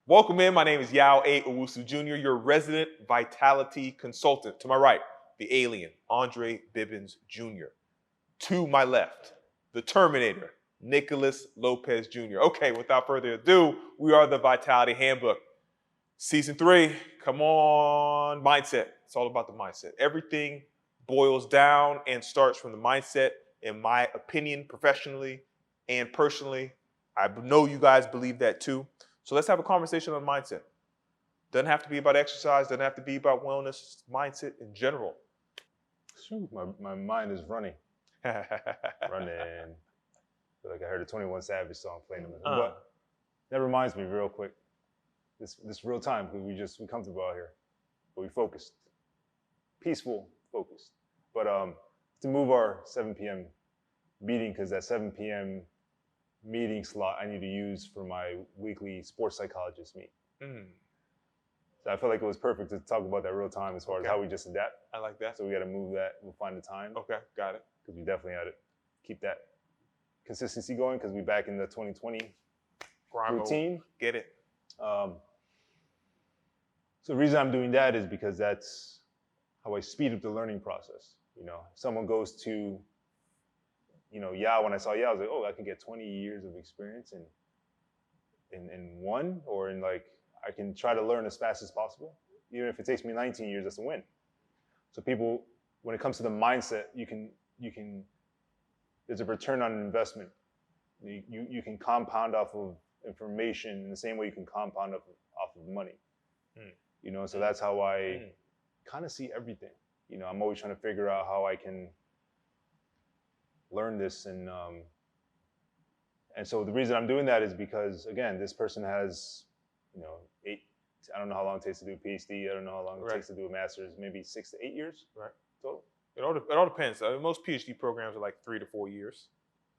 Welcome in. My name is Yao A. Owusu Jr., your resident vitality consultant. To my right, the alien, Andre Bibbins Jr. To my left, the Terminator, Nicholas Lopez Jr. Okay, without further ado, we are the Vitality Handbook. Season 3, come on, mindset. It's all about the mindset. Everything boils down and starts from the mindset, in my opinion, professionally and personally. I know you guys believe that too. So let's have a conversation on mindset. Doesn't have to be about exercise, doesn't have to be about wellness, mindset in general. Shoot, my mind is running. Running. I feel like I heard a 21 Savage song playing in my But that reminds me real quick. This real time, because we comfortable out here. But we focused. Peaceful, focused. But to move our 7 p.m. meeting, because that 7 p.m. meeting slot I need to use for my weekly sports psychologist meet. So I felt like it was perfect to talk about that real time as far as how we just adapt. I like that. So we got to move that. We'll find the time. Okay, got it. Because we definitely had to keep that consistency going because we're back in the 2020 routine. Mode. Get it. So the reason I'm doing that is because that's how I speed up the learning process. You know, if someone goes to, when I saw I was like, oh, I can get 20 years of experience in one, or in like, I can try to learn as fast as possible. Even if it takes me 19 years, that's a win. So people, when it comes to the mindset, you can, there's a return on investment. You can compound off of information in the same way you can compound off of money. So that's how I kind of see everything. I'm always trying to figure out how I can learn this, and so the reason I'm doing that is because, again, this person has, I don't know how long it takes to do a PhD. I don't know how long it takes to do a master's, maybe 6 to 8 years total. It all depends. Most PhD programs are like 3 to 4 years.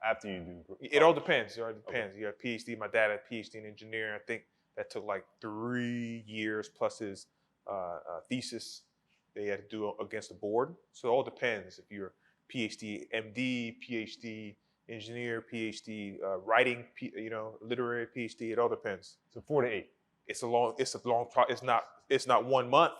After you do. It all depends. It all depends. Okay. You have PhD. My dad had a PhD in engineering. I think that took like 3 years plus his thesis they had to do against the board. So it all depends. If you're PhD, MD, PhD, engineer, PhD, writing, literary PhD, it all depends. So 4 to 8. It's a long it's not 1 month.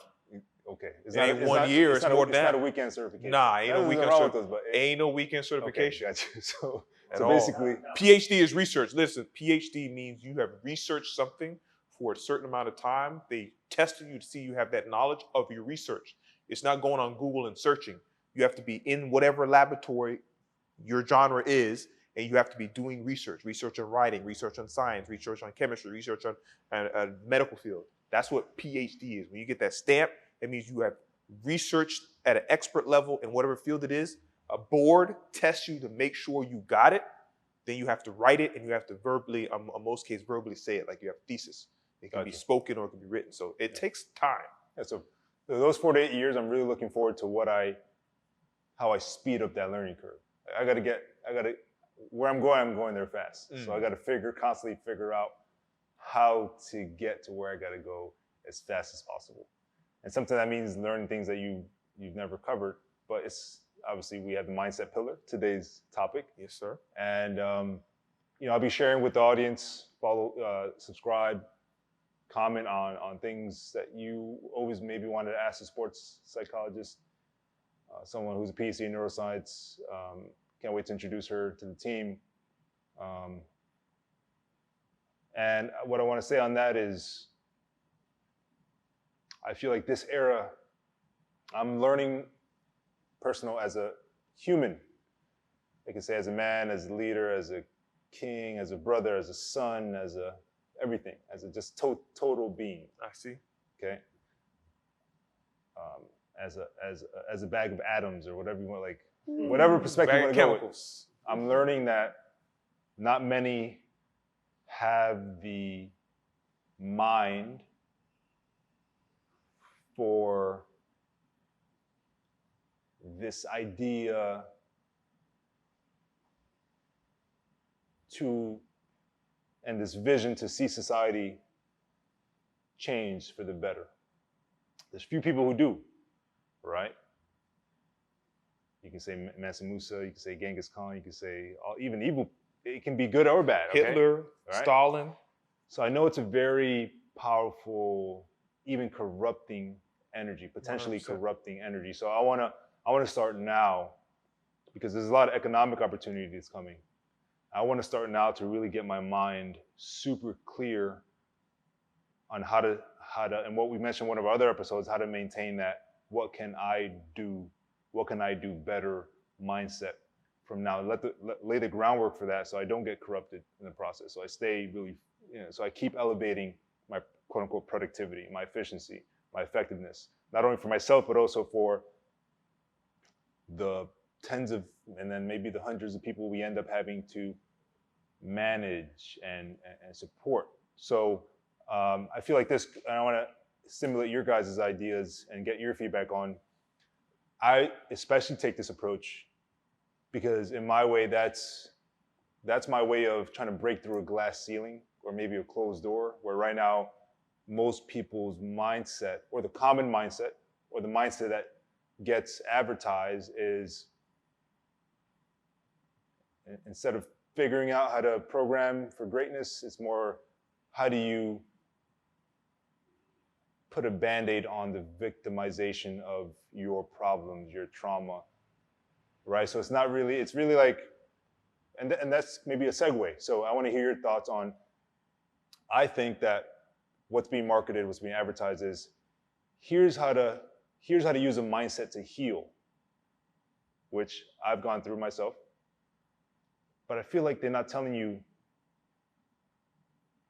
Okay. It's not 1 year. It's more than that. It's not a weekend certification. Nah, ain't no weekend certification. Okay, gotcha. So all. Basically, PhD is research. Listen, PhD means you have researched something for a certain amount of time. They tested you to see you have that knowledge of your research. It's not going on Google and searching. You have to be in whatever laboratory your genre is, and you have to be doing research on writing, research on science, research on chemistry, research on medical field. That's what PhD is. When you get that stamp, that means you have researched at an expert level in whatever field it is. A board tests you to make sure you got it. Then you have to write it, and you have to verbally, in most cases, verbally say it, like you have a thesis. It can be spoken or it can be written. So it takes time. Yeah, so those 4 to 8 years, I'm really looking forward to how I speed up that learning curve. Where I'm going there fast. So I got to constantly figure out how to get to where I got to go as fast as possible. And sometimes that means learning things that you've never covered, but it's obviously we have the mindset pillar, today's topic. Yes, sir. And I'll be sharing with the audience, follow, subscribe, comment on things that you always maybe wanted to ask a sports psychologist, someone who's a PhD in neuroscience. Can't wait to introduce her to the team. And what I want to say on that is, I feel like this era, I'm learning personal as a human. I can say as a man, as a leader, as a king, as a brother, as a son, as a everything, as a just total being. I see. Okay. As a bag of atoms or whatever you want, like whatever perspective you want to go with. I'm learning that not many have the mind for this idea and this vision to see society change for the better. There's few people who do, right? You can say Mansa Musa, you can say Genghis Khan, you can say even evil. It can be good or bad. Okay? Hitler, right? Stalin. So I know it's a very powerful, even corrupting energy, potentially 100%. corrupting energy. So I wanna start now because there's a lot of economic opportunities coming. I want to start now to really get my mind super clear on how to, and what we mentioned in one of our other episodes, how to maintain that what can I do better mindset from now. Lay the groundwork for that so I don't get corrupted in the process. So I stay really, so I keep elevating my quote unquote productivity, my efficiency, my effectiveness, not only for myself, but also for the tens of, and then maybe the hundreds of people we end up having to manage and support. So I feel like this, and I want to stimulate your guys' ideas and get your feedback on. I especially take this approach because in my way, that's my way of trying to break through a glass ceiling or maybe a closed door, where right now most people's mindset, or the common mindset, or the mindset that gets advertised is, instead of figuring out how to program for greatness, it's more, how do you put a Band-Aid on the victimization of your problems, your trauma, right? So it's not really, it's really like, and that's maybe a segue. So I want to hear your thoughts on, I think that what's being marketed, what's being advertised is, here's how to use a mindset to heal, which I've gone through myself. But I feel like they're not telling you,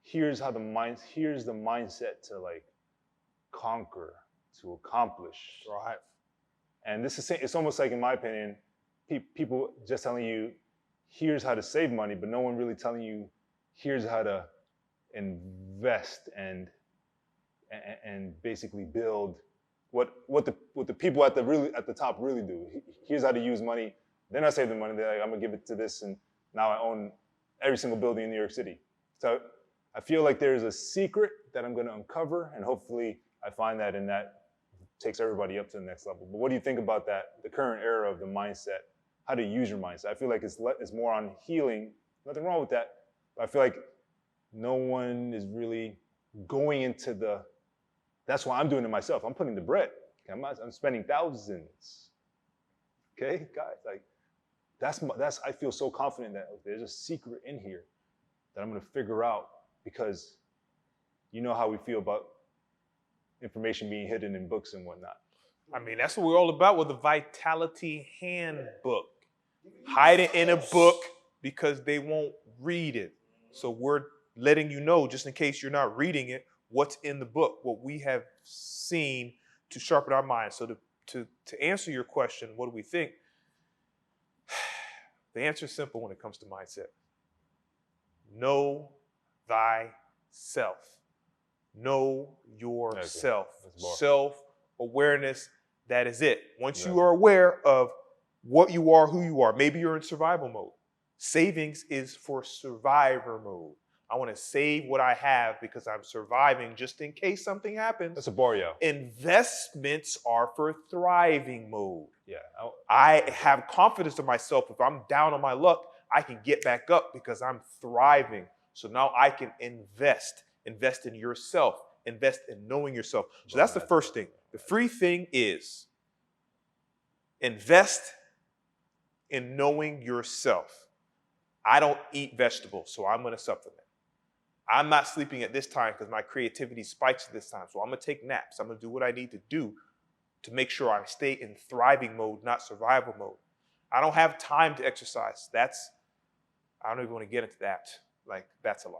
here's the mindset to like conquer, to accomplish. Right. And this is, it's almost like, in my opinion, people just telling you, here's how to save money, but no one really telling you, here's how to invest and basically build what the people at the top really do. Here's how to use money. They're not saving money. They're like, I'm gonna give it to this, and now I own every single building in New York City. So I feel like there's a secret that I'm gonna uncover, and hopefully I find that, and that takes everybody up to the next level. But what do you think about that, the current era of the mindset, how to use your mindset? I feel like it's more on healing, nothing wrong with that, but I feel like no one is really going into that's why I'm doing it myself. I'm putting the bread. Okay? I'm spending thousands. Okay, guys, like that's I feel so confident that there's a secret in here that I'm gonna figure out, because you know how we feel about information being hidden in books and whatnot. I mean, that's what we're all about with the Vitality Handbook. Hide it in a book because they won't read it. So we're letting you know, just in case you're not reading it, what's in the book, what we have seen to sharpen our minds. So to answer your question, what do we think? The answer is simple when it comes to mindset. Know thyself. Know yourself. Self-awareness, that is it. Once you are aware of what you are, who you are, maybe you're in survival mode. Savings is for survivor mode. I want to save what I have because I'm surviving just in case something happens. That's a barrio. Investments are for thriving mode. Yeah. I have confidence in myself. If I'm down on my luck, I can get back up because I'm thriving. So now I can invest in yourself, invest in knowing yourself. So that's the first thing. The free thing is invest in knowing yourself. I don't eat vegetables, so I'm going to supplement. I'm not sleeping at this time because my creativity spikes at this time. So I'm going to take naps. I'm going to do what I need to do to make sure I stay in thriving mode, not survival mode. I don't have time to exercise. I don't even want to get into that. Like, that's a lie.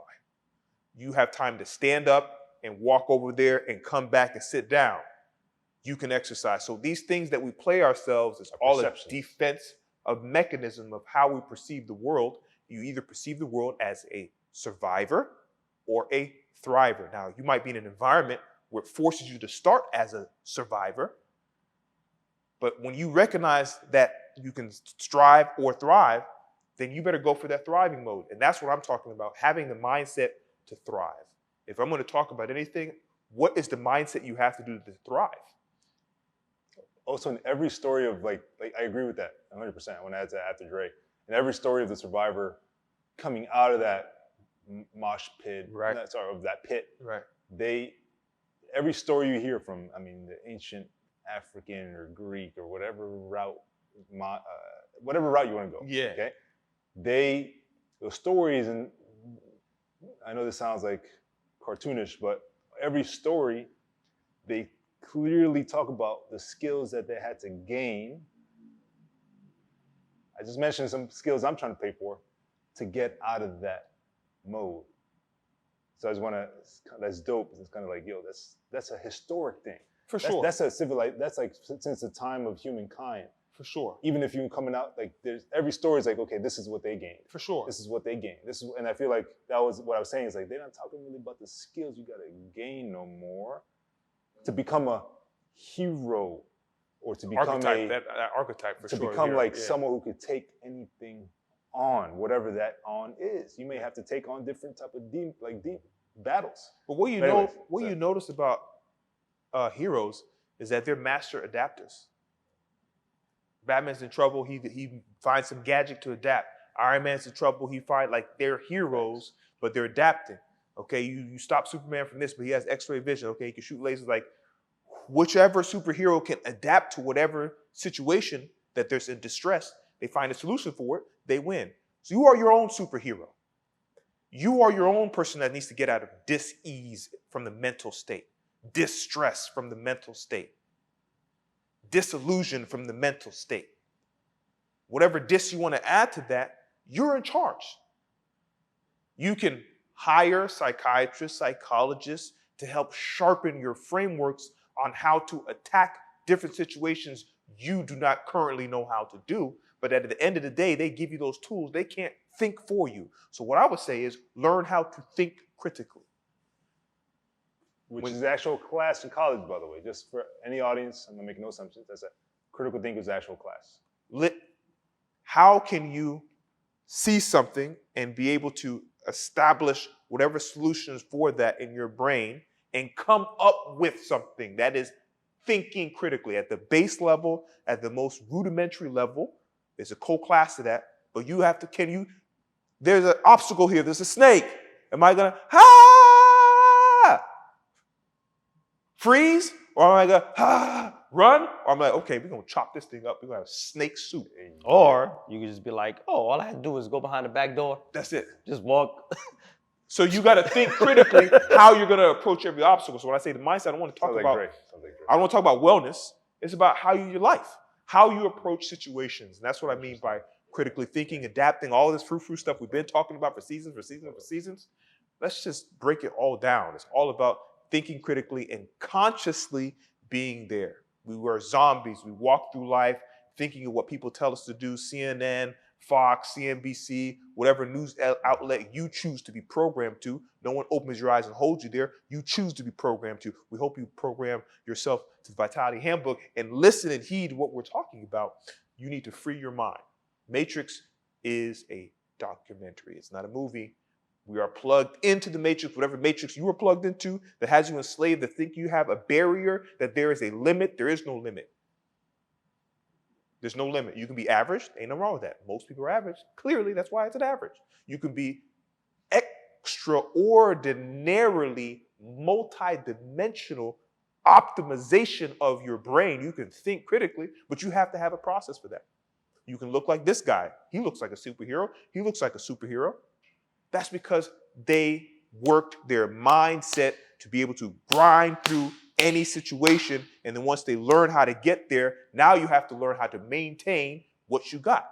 You have time to stand up and walk over there and come back and sit down. You can exercise. So these things that we play ourselves is all a defense, a mechanism of how we perceive the world. You either perceive the world as a survivor or a thriver. Now, you might be in an environment where it forces you to start as a survivor, but when you recognize that you can strive or thrive, then you better go for that thriving mode. And that's what I'm talking about, having the mindset to thrive. If I'm going to talk about anything, what is the mindset you have to do to thrive? Also, in every story of like I agree with that 100%. I want to add to that after Dre. In every story of the survivor coming out of that mosh pit, right? Of that pit, right? every story you hear from, I mean, the ancient African or Greek or whatever route you want to go. Yeah. Okay. The stories, and I know this sounds like cartoonish, but every story, they clearly talk about the skills that they had to gain. I just mentioned some skills I'm trying to pay for to get out of that mode. So I just want to, that's dope. It's kind of like, yo, that's a historic thing. For sure. That's a civilized, that's like since the time of humankind. For sure. Even if you're coming out, like there's every story is like, okay, this is what they gained. For sure. This is what they gained. And I feel like that was what I was saying is like, they're not talking really about the skills you got to gain no more to become a hero or to become archetype, that archetype for to sure. become like someone who could take anything on, whatever that on is. You may have to take on different type of deep battles. But what you notice about heroes is that they're master adapters. Batman's in trouble, he finds some gadget to adapt. Iron Man's in trouble, he finds, like, they're heroes, but they're adapting. Okay, you stop Superman from this, but he has X-ray vision. Okay, he can shoot lasers. Like, whichever superhero can adapt to whatever situation that there's in distress, they find a solution for it, they win. So you are your own superhero. You are your own person that needs to get out of dis-ease from the mental state, distress from the mental state, disillusion from the mental state. Whatever dis you want to add to that, you're in charge. You can hire psychiatrists, psychologists to help sharpen your frameworks on how to attack different situations you do not currently know how to do. But at the end of the day, they give you those tools. They can't think for you. So what I would say is learn how to think critically. Which is the actual class in college, by the way. Just for any audience, I'm going to make no assumptions. That's a critical thinker's actual class. How can you see something and be able to establish whatever solutions for that in your brain and come up with something that is thinking critically at the base level, at the most rudimentary level? There's a co-class to that, but you have to, there's an obstacle here, there's a snake. Am I gonna, freeze? Or am I gonna, run? Or I'm like, okay, we're gonna chop this thing up, we're gonna have snake soup. Or you could just be like, oh, all I had to do is go behind the back door. That's it. Just walk. So you gotta think critically how you're gonna approach every obstacle. So when I say the mindset, I don't wanna talk about, I don't wanna talk about wellness. It's about how you your life, how you approach situations. And that's what I mean by critically thinking, adapting, all this frou-frou stuff we've been talking about for seasons. Let's just break it all down. It's all about thinking critically and consciously being there. We were zombies. We walk through life thinking of what people tell us to do, CNN, Fox, CNBC, whatever news outlet you choose to be programmed to. No one opens your eyes and holds you there. You choose to be programmed to. We hope you program yourself to the Vitality Handbook and listen and heed what we're talking about. You need to free your mind. Matrix is a documentary. It's not a movie. We are plugged into the matrix, whatever matrix you are plugged into that has you enslaved, that think you have a barrier, that there is a limit. There is no limit. There's no limit. You can be average. Ain't nothing wrong with that. Most people are average. Clearly, that's why it's an average. You can be extraordinarily multidimensional optimization of your brain. You can think critically, but you have to have a process for that. You can look like this guy. He looks like a superhero. He looks like a superhero. That's because they worked their mindset to be able to grind through any situation. And then once they learn how to get there, now you have to learn how to maintain what you got.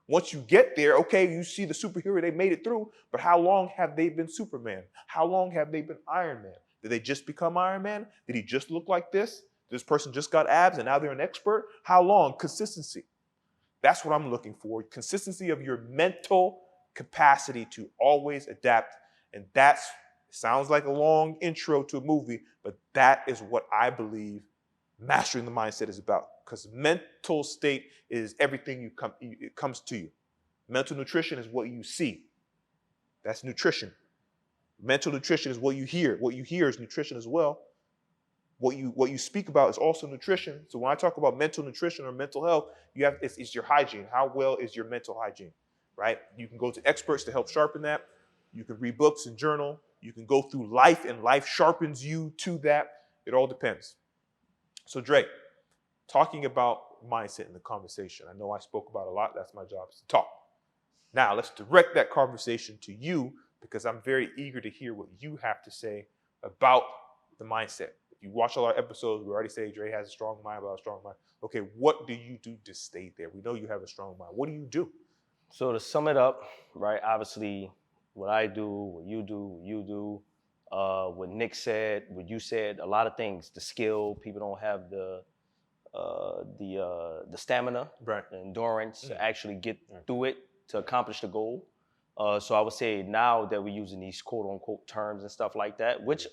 Once you get there, okay, you see the superhero, they made it through, but how long have they been Superman? How long have they been Iron Man? Did they just become Iron Man? Did he just look like this? This person just got abs and now they're an expert? How long? Consistency. That's what I'm looking for. Consistency of your mental capacity to always adapt. And sounds like a long intro to a movie, but that is what I believe mastering the mindset is about. Because mental state is everything it comes to you. Mental nutrition is what you see. That's nutrition. Mental nutrition is what you hear. What you hear is nutrition as well. What you speak about is also nutrition. So when I talk about mental nutrition or mental health, it's your hygiene. How well is your mental hygiene, right? You can go to experts to help sharpen that. You can read books and journal. You can go through life and life sharpens you to that. It all depends. So Dre, talking about mindset in the conversation. I know I spoke about a lot. That's my job, is to talk. Now let's direct that conversation to you, because I'm very eager to hear what you have to say about the mindset. If you watch all our episodes, we already say Dre has a strong mind, about a strong mind. Okay, what do you do to stay there? We know you have a strong mind. What do you do? So to sum it up, right? Obviously, what I do, what you do, what Nick said, what you said, a lot of things. The skill, people don't have the stamina, Right. the endurance to actually get through it to accomplish the goal. So I would say now that we're using these quote unquote terms and stuff like that, which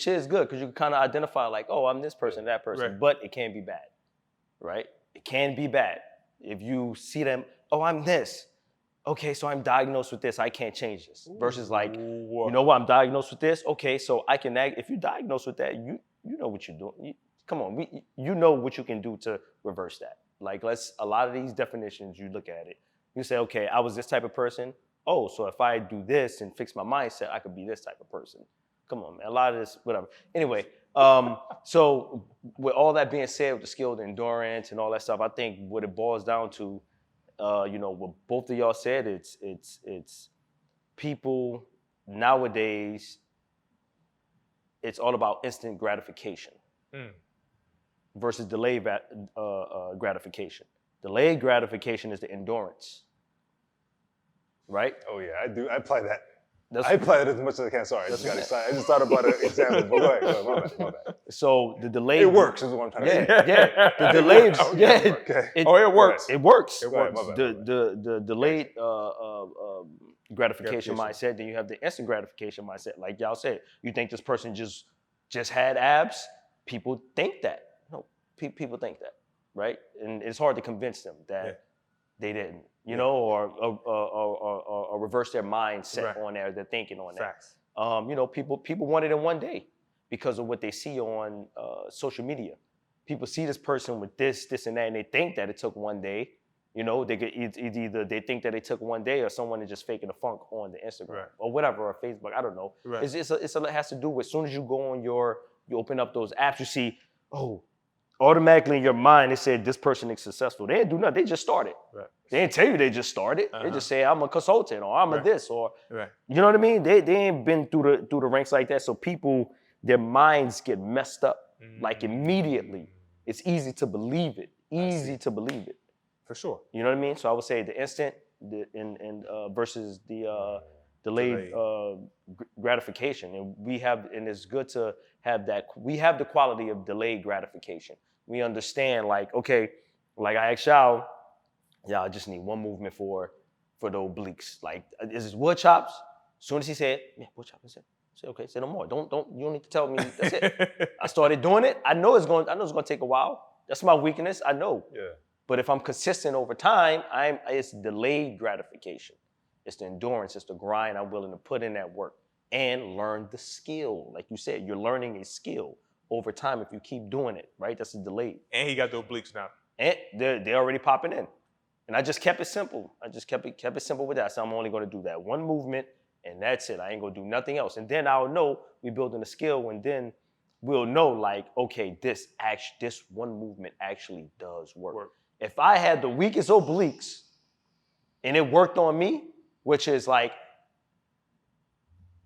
is good, because you can kind of identify like, oh, I'm this person, that person, Right. but it can be bad, right? It can be bad. If you see them, oh, I'm this. Okay, so I'm diagnosed with this. I can't change this. Versus like, you know what? I'm diagnosed with this. Okay, so I can act. If you're diagnosed with that, you know what you're doing. Come on, you know what you can do to reverse that. Like, a lot of these definitions, you look at it. You say, okay, I was this type of person. Oh, so if I do this and fix my mindset, I could be this type of person. Come on, man. A lot of this, whatever. Anyway, so with all that being said, with the skill, the endurance, and all that stuff, I think what it boils down to, what both of y'all said, it's people nowadays, it's all about instant gratification versus delayed gratification. Delayed gratification is the endurance, right? Oh yeah, I do. I apply that. That's, I apply it as much as I can. Sorry, I just got excited. I just thought about an example, but go ahead. My bad. So the delayed, it works is what I'm trying to say. Yeah. The delayed, Okay. It works. It works. It works. The delayed gratification mindset. Then you have the instant gratification mindset. Like y'all said, you think this person just had abs. People think that. No, people think that, right? And it's hard to convince them that they didn't, or reverse their mindset on there, their thinking on that. Facts. People want it in one day because of what they see on social media. People see this person with this, and that, and they think that it took one day. Either they think that it took one day, or someone is just faking the funk on the Instagram or whatever, or Facebook. I don't know. Right. It has to do with, as soon as you go on you open up those apps, you see, automatically in your mind, it said this person is successful. They didn't do nothing. They just started. Right. They didn't tell you they just started. They just say, I'm a consultant, or I'm a this, or you know what I mean? They ain't been through the ranks like that. So people, their minds get messed up like immediately. It's easy to believe it. To believe it. For sure. You know what I mean? So I would say the instant versus the delayed gratification, and it's good to have that. We have the quality of delayed gratification. We understand, like, okay, like I asked y'all, I just need one movement for the obliques. Like, is this wood chops? As soon as he said, wood chops, that's it. I said, okay, say no more. You don't need to tell me. That's it. I started doing it. I know it's going to take a while. That's my weakness. I know. Yeah. But if I'm consistent over time, it's delayed gratification. It's the endurance. It's the grind. I'm willing to put in that work and learn the skill. Like you said, you're learning a skill over time if you keep doing it, right? That's a delayed. And he got the obliques now. And they're already popping in. And I just kept it simple. I just kept it simple with that. So I'm only going to do that one movement, and that's it. I ain't going to do nothing else. And then I'll know we're building a skill, and then we'll know, like, okay, this one movement actually does work. If I had the weakest obliques and it worked on me, which is like,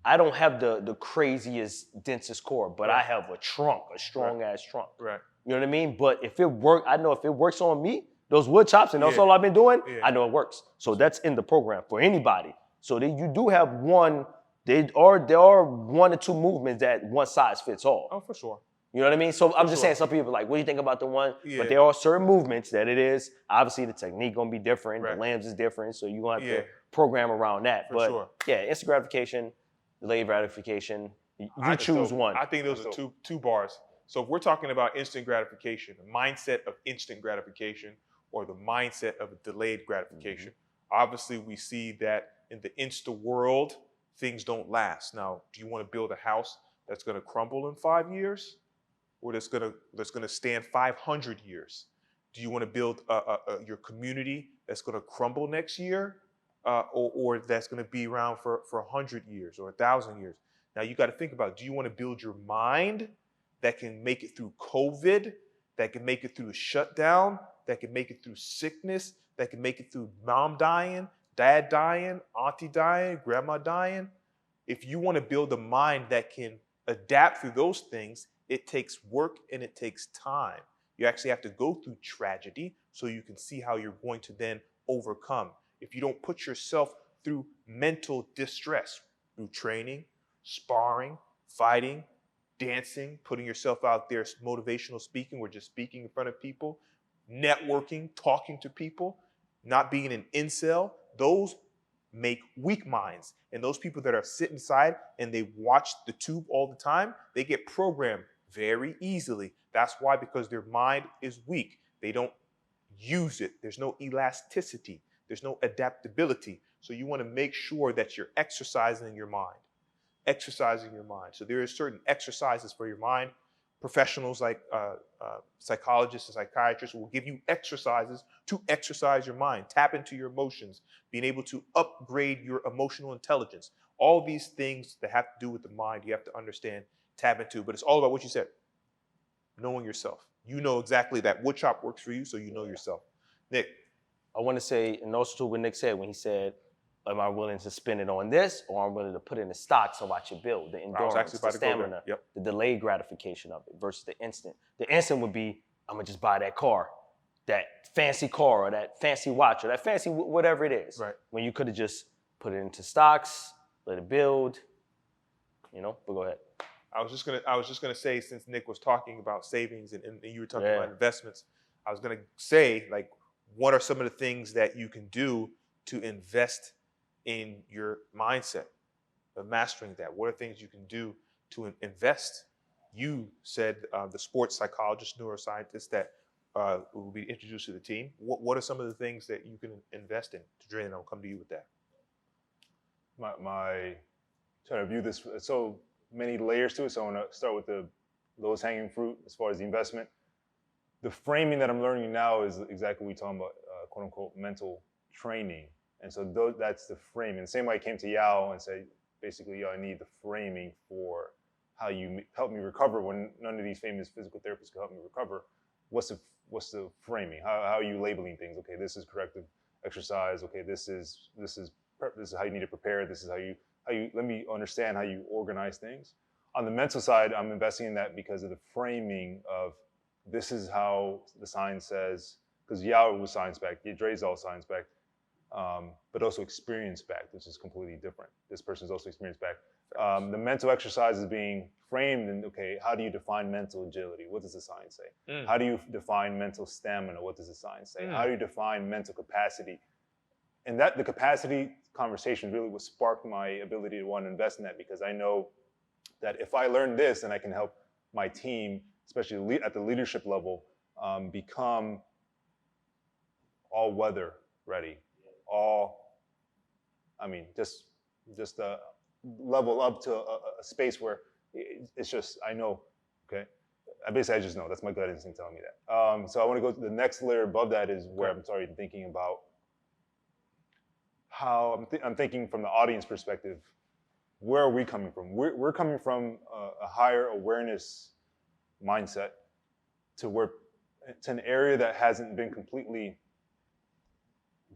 I don't have the craziest, densest core, but I have a strong ass trunk. Right. You know what I mean? But if it works, I know if it works on me, those wood chops, and that's all I've been doing, I know it works. So that's in the program for anybody. So you do have one, there are one or two movements that one size fits all. Oh, for sure. You know what I mean? So I'm just saying, some people are like, what do you think about the one? Yeah. But there are certain movements that it is. Obviously, the technique going to be different. Right. The limbs is different. So you're going to have to program around that. But instant gratification, delayed gratification, you choose one. I think those are two bars. So if we're talking about instant gratification, the mindset of instant gratification or the mindset of delayed gratification, obviously we see that in the Insta world, things don't last. Now, do you want to build a house that's going to crumble in 5 years? Or that's gonna stand 500 years? Do you want to build your community that's gonna crumble next year, or that's gonna be around for 100 years or 1,000 years? Now you got to think about, do you want to build your mind that can make it through COVID, that can make it through a shutdown, that can make it through sickness, that can make it through mom dying, dad dying, auntie dying, grandma dying? If you want to build a mind that can adapt through those things, it takes work and it takes time. You actually have to go through tragedy so you can see how you're going to then overcome. If you don't put yourself through mental distress, through training, sparring, fighting, dancing, putting yourself out there, motivational speaking, or just speaking in front of people, networking, talking to people, not being an incel, those make weak minds. And those people that are sit inside and they watch the tube all the time, they get programmed very easily. That's why, because their mind is weak. They don't use it. There's no elasticity. There's no adaptability. So you want to make sure that you're exercising your mind. Exercising your mind. So there are certain exercises for your mind. Professionals like psychologists and psychiatrists will give you exercises to exercise your mind, tap into your emotions, being able to upgrade your emotional intelligence. All these things that have to do with the mind, you have to understand, tap into. But it's all about what you said, knowing yourself. You know exactly that wood chop works for you, so you know yourself. Nick. I want to say, and also to what Nick said when he said, am I willing to spend it on this, or I'm willing to put it in the stocks and watch it build? The endurance, the stamina, the delayed gratification of it versus the instant. The instant would be, I'm going to just buy that car, that fancy car, or that fancy watch, or that fancy whatever it is. Right. When you could have just put it into stocks, let it build, but go ahead. I was just gonna say, since Nick was talking about savings and you were talking about investments, I was gonna say, like, what are some of the things that you can do to invest in your mindset of mastering that? What are things you can do to invest? You said the sports psychologist, neuroscientist that will be introduced to the team. What are some of the things that you can invest in? Dre, I'll come to you with that. My trying to view this, so many layers to it. So I want to start with the lowest hanging fruit as far as the investment. The framing that I'm learning now is exactly what we're talking about, quote unquote, mental training. And so that's the framing. The same way I came to Yao and said, basically, I need the framing for how you help me recover when none of these famous physical therapists can help me recover. What's the framing? How are you labeling things? Okay, this is corrective exercise. Okay, this is how you need to prepare. This is how you let me understand how you organize things. On the mental side, I'm investing in that because of the framing of this is how the science says, because Yao was science-backed, Dre's all science-backed, but also experience-backed, which is completely different. This person's also experience-backed. The mental exercise is being framed in, okay, how do you define mental agility? What does the science say? How do you define mental stamina? What does the science say? How do you define mental capacity? And that the capacity conversation really what sparked my ability to want to invest in that, because I know that if I learn this, then I can help my team, especially at the leadership level, become all-weather ready. Just level up to a space where it's just, I know, okay? I just know, that's my gut instinct telling me that. So I want to go to the next layer above that is where I'm starting thinking about how I'm thinking from the audience perspective. Where are we coming from? We're coming from a higher awareness mindset to an area that hasn't been completely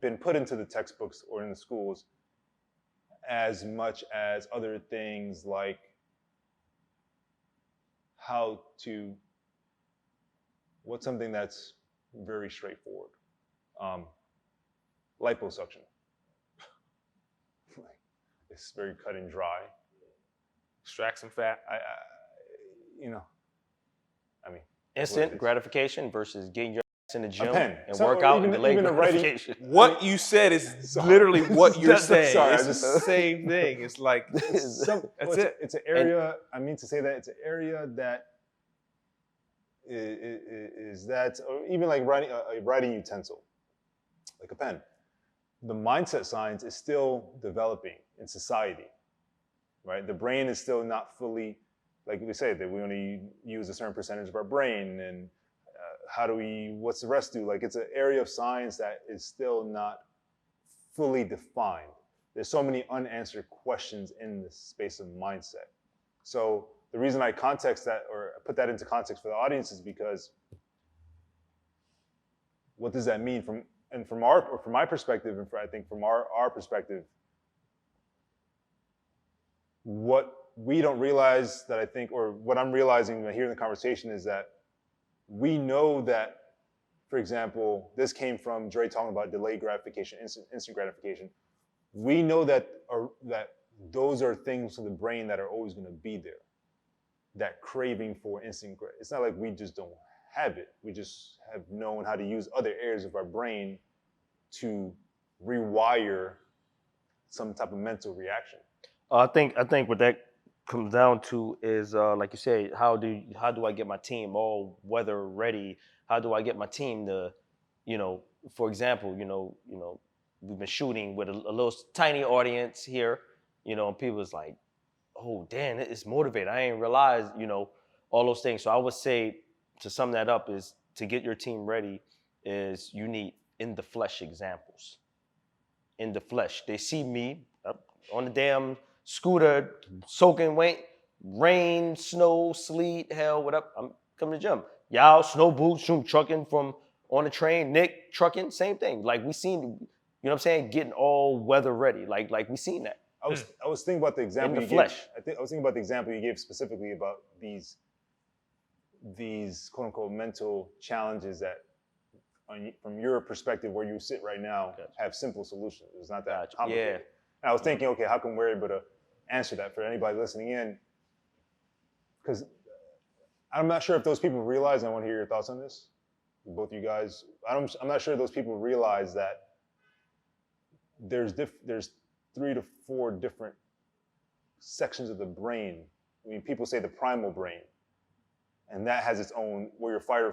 been put into the textbooks or in the schools as much as other things like what's something that's very straightforward. Liposuction. It's very cut and dry. Extract some fat. Instant gratification versus getting your ass in the gym and work out and delayed gratification. What you said is literally what you're saying. It's the same thing. It's like, it's an area, I mean to say that it's an area that is that, or even like writing a writing utensil, like a pen. The mindset science is still developing in society, right? The brain is still not fully, like we say, that we only use a certain percentage of our brain, and what's the rest do? Like, it's an area of science that is still not fully defined. There's so many unanswered questions in the space of mindset. So the reason I context that or put that into context for the audience is because what does that mean from my perspective, and I think from our perspective, what we don't realize that I think, or what I'm realizing when I hear the conversation is that we know that, for example, this came from Dre talking about delayed gratification, instant gratification. We know that those are things in the brain that are always going to be there. That craving for instant gratification. It's not like we just don't have it. We just have known how to use other areas of our brain to rewire some type of mental reaction. I think what that comes down to is like you say, how do I get my team all weather ready? How do I get my team to, for example, we've been shooting with a little tiny audience here, and people's like, oh damn, it's motivated. I ain't realized, all those things. So I would say, to sum that up, is to get your team ready is you need in the flesh examples. In the flesh. They see me up on the damn scooter, soaking rain, snow, sleet, hell, whatever. I'm coming to the gym. Y'all, snow boots, trucking from on the train, Nick, trucking, same thing. Like we seen, what I'm saying, getting all weather ready. Like we seen that. I was thinking about the example in the flesh. I was thinking about the example you gave specifically about these quote unquote mental challenges that, from your perspective, where you sit right now, have simple solutions. It's not that complicated. Yeah. And I was thinking, okay, how can we're able to answer that for anybody listening in? Because I'm not sure if those people realize. I want to hear your thoughts on this, both you guys. I'm not sure those people realize that there's 3 to 4 different sections of the brain. I mean, people say the primal brain, and that has its own where your fight or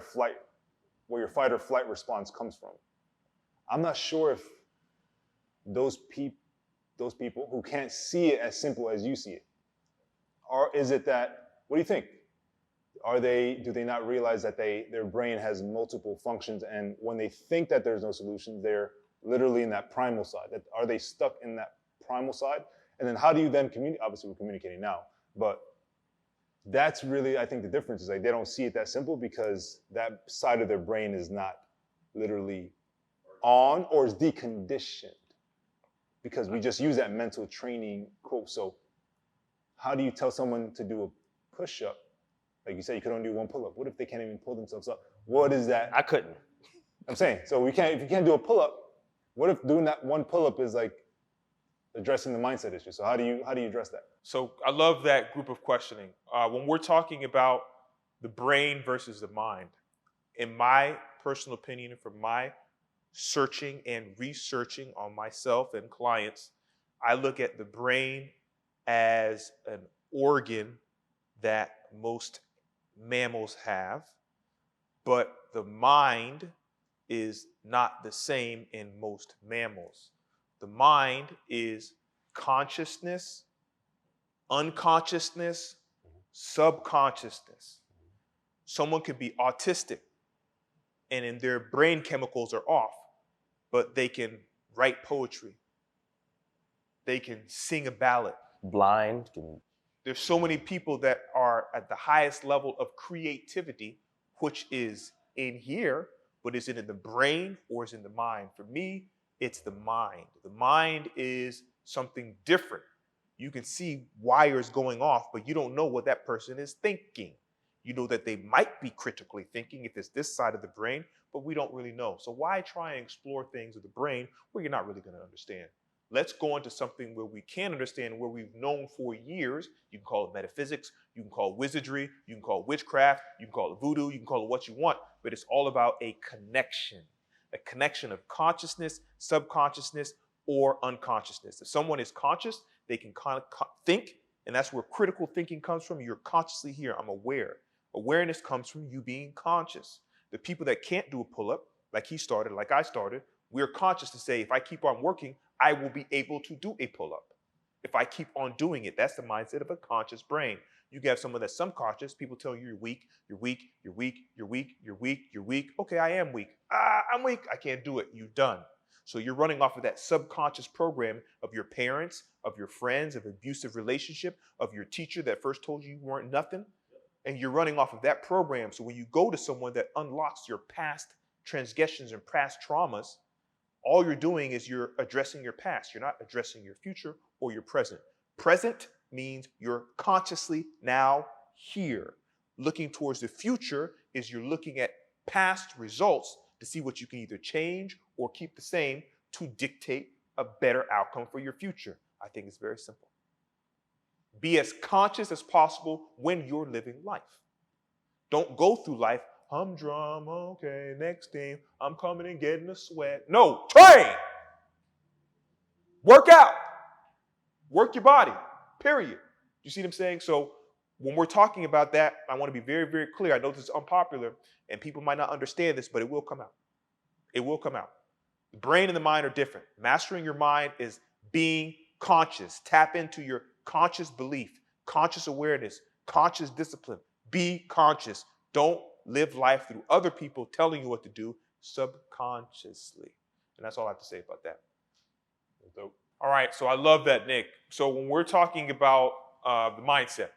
flight response comes from. I'm not sure if those people who can't see it as simple as you see it, or is it that? What do you think? Do they not realize that their brain has multiple functions, and when they think that there's no solution, they're literally in that primal side? Are they stuck in that primal side? And then how do you then communicate? Obviously, we're communicating now, but that's really, I think, the difference is like they don't see it that simple because that side of their brain is not literally on or is deconditioned because we just use that mental training quote. So how do you tell someone to do a push-up? Like you said, you could only do 1 pull-up. What if they can't even pull themselves up? What is that? I couldn't. I'm saying, so if you can't do a pull-up, what if doing that 1 pull-up is like addressing the mindset issue? So how do you address that? So I love that group of questioning. When we're talking about the brain versus the mind, in my personal opinion, from my searching and researching on myself and clients, I look at the brain as an organ that most mammals have, but the mind is not the same in most mammals. The mind is consciousness, unconsciousness, subconsciousness. Someone could be autistic and in their brain chemicals are off, but they can write poetry. They can sing a ballad. Blind. There's so many people that are at the highest level of creativity, which is in here, but is it in the brain or is it in the mind? For me, it's the mind. The mind is something different. You can see wires going off, but you don't know what that person is thinking. You know that they might be critically thinking if it's this side of the brain, but we don't really know. So why try and explore things of the brain where you're not really going to understand? Let's go into something where we can understand, where we've known for years. You can call it metaphysics, you can call it wizardry, you can call it witchcraft, you can call it voodoo, you can call it what you want, but it's all about a connection of consciousness, subconsciousness, or unconsciousness. If someone is conscious, they can think, and that's where critical thinking comes from. You're consciously here, I'm aware. Awareness comes from you being conscious. The people that can't do a pull-up, like he started, like I started, we're conscious to say, if I keep on working, I will be able to do a pull-up. If I keep on doing it, that's the mindset of a conscious brain. You can have someone that's subconscious, people tell you you're weak, you're weak, you're weak, you're weak, you're weak, you're weak. Okay, I am weak. I'm weak, I can't do it. You're done. So you're running off of that subconscious program of your parents, of your friends, of abusive relationship, of your teacher that first told you weren't nothing. And you're running off of that program. So when you go to someone that unlocks your past transgressions and past traumas, all you're doing is you're addressing your past. You're not addressing your future or your present. Present means you're consciously now here. Looking towards the future is you're looking at past results to see what you can either change or keep the same to dictate a better outcome for your future. I think it's very simple. Be as conscious as possible when you're living life. Don't go through life, humdrum, okay, next thing, I'm coming and getting a sweat. No, train! Work out. Work your body, period. You see what I'm saying? So when we're talking about that, I want to be very, very clear. I know this is unpopular and people might not understand this, but it will come out. It will come out. The brain and the mind are different. Mastering your mind is being conscious. Tap into your conscious belief, conscious awareness, conscious discipline. Be conscious. Don't live life through other people telling you what to do subconsciously. And that's all I have to say about that. Dope. All right, so I love that, Nick. So when we're talking about the mindset,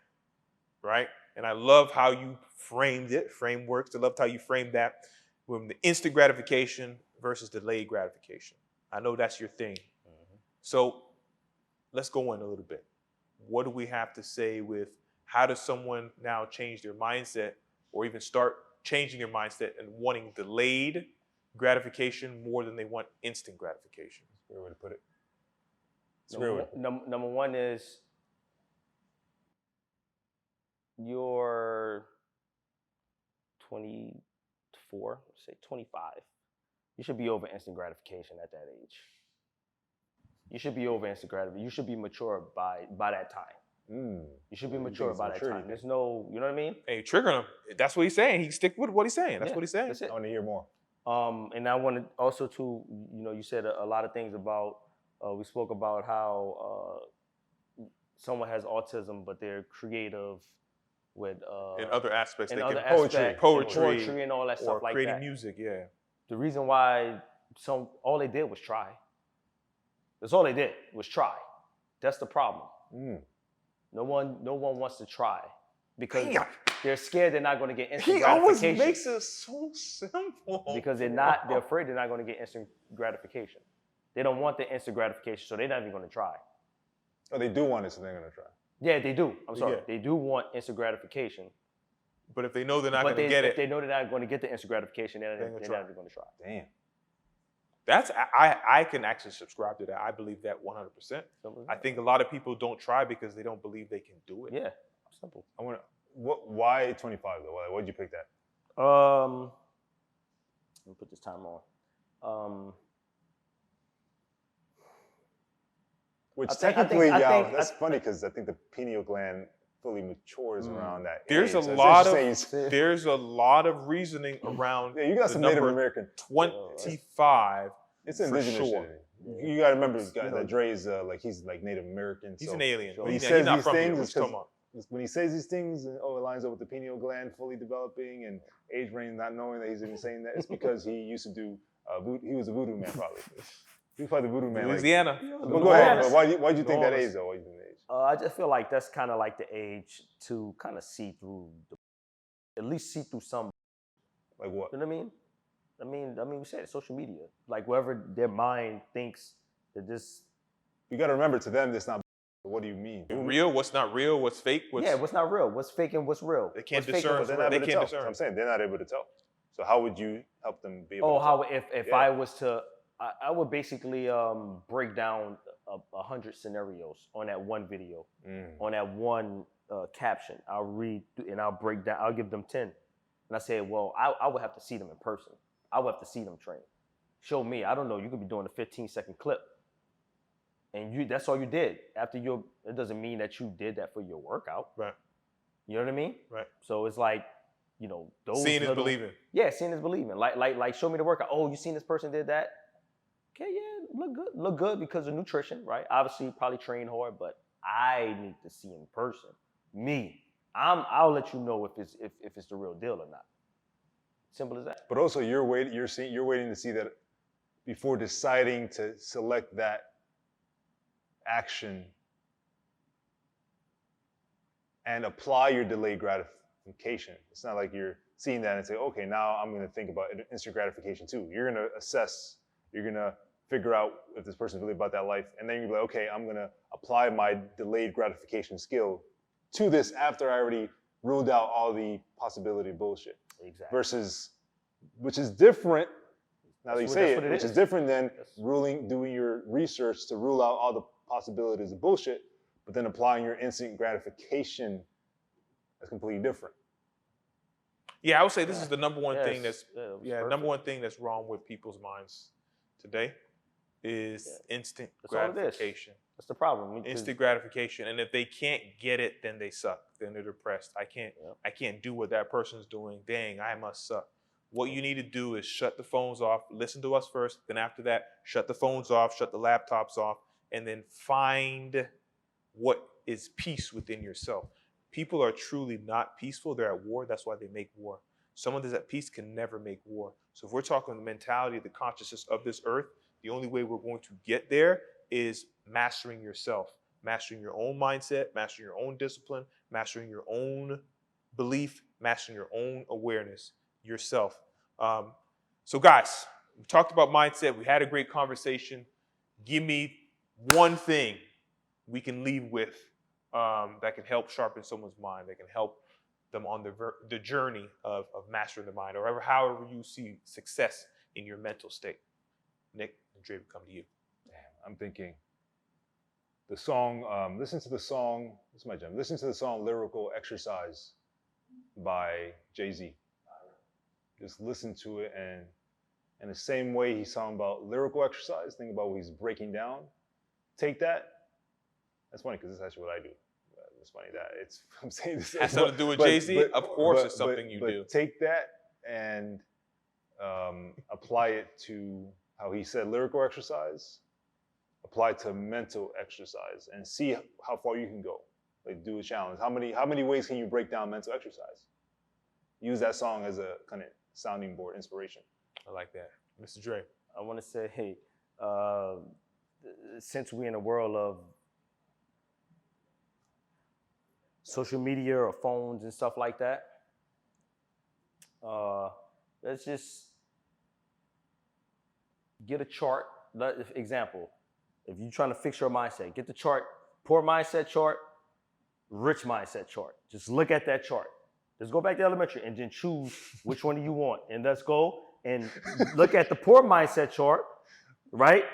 right? And I love how you framed it, frameworks. I loved how you framed that with the instant gratification versus delayed gratification. I know that's your thing. Mm-hmm. So let's go in a little bit. What do we have to say with how does someone now change their mindset or even start changing their mindset and wanting delayed gratification more than they want instant gratification? That's a great way to put it. Number one is you're 24, say 25. You should be over instant gratification at that age. You should be over instant gratification. You should be mature by that time. You should be mature by that time. There's no, you know what I mean? Hey, triggering him. That's what he's saying. He stick with what he's saying. That's what he's saying. That's it. I want to hear more. And I wanted also to, you said a lot of things about, we spoke about how someone has autism, but they're creative with in other aspects. In they other can aspects, poetry and all that stuff like that. Creating music, yeah. The reason why all they did was try. That's all they did was try. That's the problem. No one wants to try because they're scared they're not going to get instant gratification. He always makes it so simple. Because they're afraid they're not going to get instant gratification. They don't want the instant gratification, so they're not even going to try. Oh, they do want it, so they're going to try. Yeah, they do. I'm sorry. Yeah. They do want instant gratification. But if they know they're not going to get it. If they know they're not going to get the instant gratification, they're not even going to try. Damn. That's I can actually subscribe to that. I believe that 100%. I think a lot of people don't try because they don't believe they can do it. Yeah, simple. Why 25 though? Why'd you pick that? Let me put this timer on. Which technically, that's funny because I think the pineal gland fully matures around that there's age. There's a lot of reasoning around. Yeah, you got some Native American. 25. It's indigenous shit. You got to remember that Dre's he's like Native American. He's an alien. When he says these things, when he says these things, and it lines up with the pineal gland fully developing and age range not knowing that he's even saying that, it's because he used to do. He was a voodoo man, probably. He was probably the voodoo man. Louisiana. Go ahead. But why do you think that age though? Why do you think that age? I just feel like that's kind of like the age to kind of see through, at least see through some. Like what? You know what I mean? I mean, we said it, social media. Like wherever their mind thinks that this. You got to remember, to them, that's not. What do you mean? Real? What's not real? What's fake? What's not real? What's fake and what's real? They can't discern. They can't discern. I'm saying they're not able to tell. So how would you help them be able to tell? If I was to. I would basically break down 100 scenarios on that one video, on that one caption. I'll read and I'll break down. I'll give them 10, and I say, well, I would have to see them in person. I would have to see them train. Show me. I don't know. You could be doing a 15-second clip, and that's all you did. It doesn't mean that you did that for your workout. Right. You know what I mean? Right. So it's like, those seeing is believing. Yeah, seeing is believing. Like, show me the workout. Oh, you seen this person did that? Okay, yeah, look good because of nutrition, right? Obviously, probably train hard, but I need to see in person. I'll let you know if it's the real deal or not. Simple as that. But also, you're waiting to see that before deciding to select that action and apply your delayed gratification. It's not like you're seeing that and say, okay, now I'm going to think about instant gratification too. You're going to assess, you're going to figure out if this person's really about that life, and then you're like, okay, I'm going to apply my delayed gratification skill to this after I already ruled out all the possibility of bullshit. Exactly. Versus, which is different, now that you That's say what it, it which is. is different than Yes. doing your research to rule out all the possibilities of bullshit, but then applying your instant gratification is completely different. Yeah, I would say this is the number one thing Yes. that's number one thing that's wrong with people's minds today is instant That's all it is. gratification. That's the problem. Instant gratification, and if they can't get it, then they suck. Then they're depressed. I can't do what that person's doing. Dang, I must suck. What you need to do is shut the phones off. Listen to us first. Then after that, shut the phones off, shut the laptops off, and then find what is peace within yourself. People are truly not peaceful. They're at war. That's why they make war. Someone that's at peace can never make war. So if we're talking the mentality, the consciousness of this earth, the only way we're going to get there is mastering yourself, mastering your own mindset, mastering your own discipline, mastering your own belief, mastering your own awareness, yourself. So guys, we talked about mindset. We had a great conversation. Give me one thing we can leave with that can help sharpen someone's mind, that can help them on the journey of mastering the mind, or however you see success in your mental state. Nick and Dre, we come to you. Damn, I'm thinking the song, listen to the song, this is my jam, listen to the song Lyrical Exercise by Jay-Z. Just listen to it, and in the same way he's talking about lyrical exercise, think about what he's breaking down. Take that. That's funny because this is actually what I do. It's funny that I'm saying this. Has something to do with Jay-Z? Of course it's something you do. Take that and apply it to how he said lyrical exercise, apply it to mental exercise, and see how far you can go. Like, do a challenge. How many ways can you break down mental exercise? Use that song as a kind of sounding board, inspiration. I like that. Mr. Dre. I want to say, hey, since we're in a world of social media or phones and stuff like that, let's just get a chart. Example, if you're trying to fix your mindset, get the chart, poor mindset chart, rich mindset chart. Just look at that chart. Just go back to elementary and then choose which one you want. And let's go and look at the poor mindset chart, right?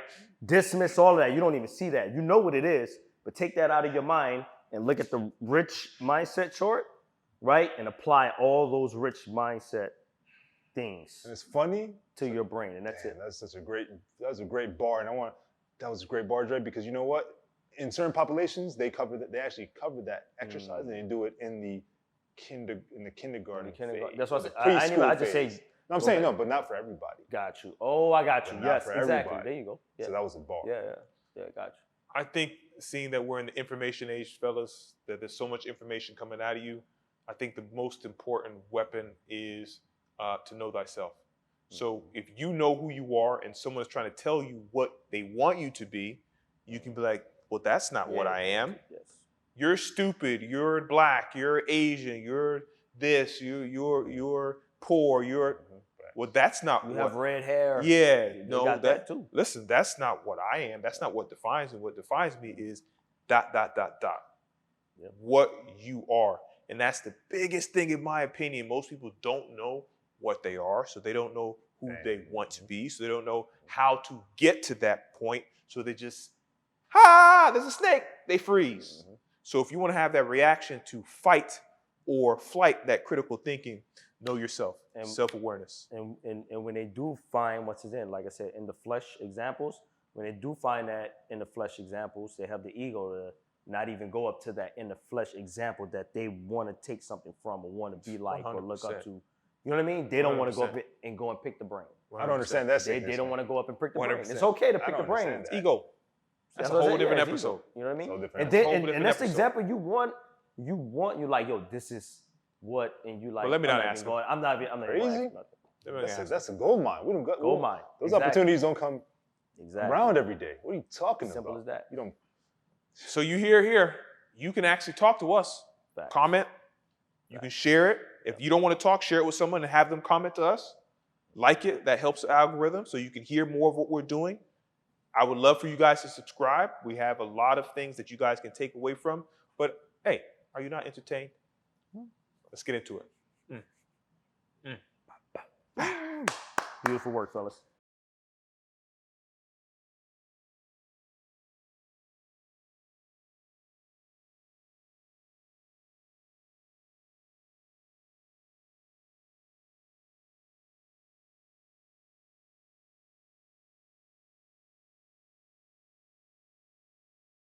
Dismiss all of that. You don't even see that. You know what it is, but take that out of your mind and look at the rich mindset chart, right? And apply all those rich mindset things. And it's funny to your brain, and that's it. That was a great bar, and that was a great bar, Dre, because you know what? In certain populations, they actually cover that exercise, and they do it in the kindergarten phase. That's what I just say. No, I'm saying no, but not for everybody. Got you. Oh, I got you. But Yes, for exactly. everybody. There you go. Yeah. So that was a bar. Yeah, got you. I think seeing that we're in the information age, fellas, that there's so much information coming out of you, I think the most important weapon is to know thyself. So if you know who you are and someone is trying to tell you what they want you to be, you can be like, well, that's not what I am. Yes. You're stupid, you're black, you're Asian, you're this, you're poor, well, that's not You what. have red hair. Yeah, You no, got that too. Listen, that's not what I am. That's not what defines me. What defines me is ... Yep. What you are. And that's the biggest thing, in my opinion. Most people don't know what they are, so they don't know who they want to be, so they don't know how to get to that point, so they just, there's a snake, they freeze. Mm-hmm. So if you want to have that reaction to fight or flight, that critical thinking, know yourself, And self-awareness. And when they do find what's in, like I said, in the flesh examples, when they do find that in the flesh examples, they have the ego to not even go up to that in the flesh example that they want to take something from or want to be like 100%. Or look up to. You know what I mean? They don't want to go up and go and pick the brain. 100%. I don't understand that. They don't want to go up and pick the brain. 100%. It's okay to pick the brain. understand It's ego. That's a whole different episode. You know what I mean? So different And then Whole different and that's the episode. example you want. You like, yo, this is what, and you like. But let me not I'm ask even going. I'm not even Crazy? going to ask nothing. That's a gold mine. We don't got Gold mine. Those Exactly. opportunities don't come Exactly. around every day. What are you talking Simple about? as that. You don't. So you here, you can actually talk to us. Facts. Comment. You can share it. If you don't want to talk, share it with someone and have them comment to us. Like it. That helps the algorithm so you can hear more of what we're doing. I would love for you guys to subscribe. We have a lot of things that you guys can take away from. But hey, are you not entertained? Let's get into it. Beautiful work, fellas.